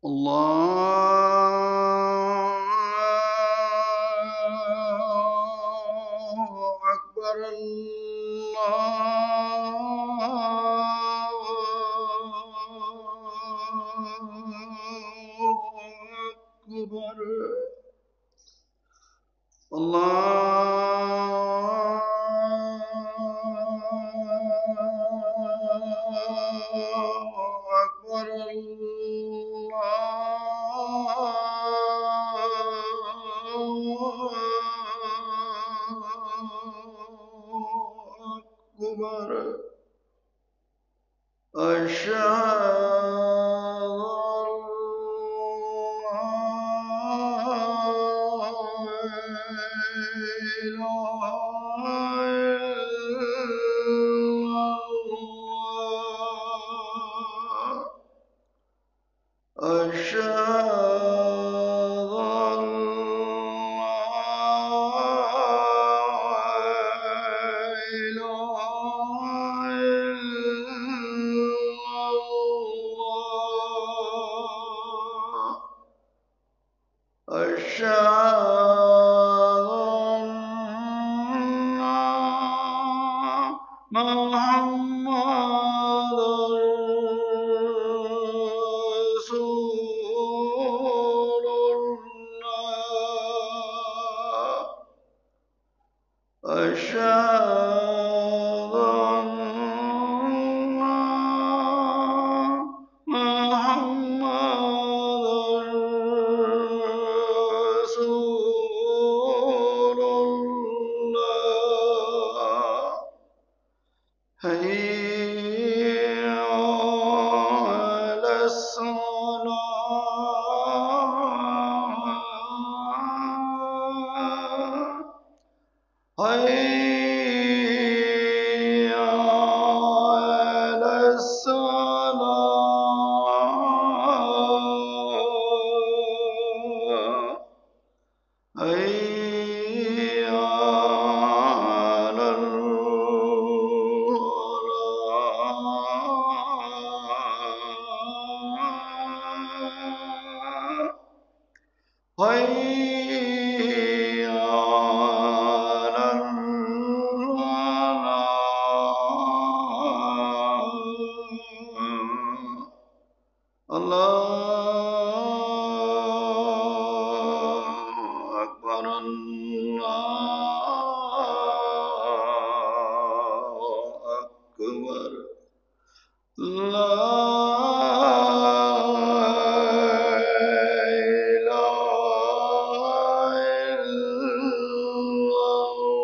الله أكبر. أكبر. الله أكبر. الله أكبر. أشهد محمد رسول الله. أشهد أن محمد رسول الله. حي على الصلاة. حي على الصلاة. حي على الفلاح. حي على الفلاح. الله أكبر. الله أكبر. لا إله إلا الله.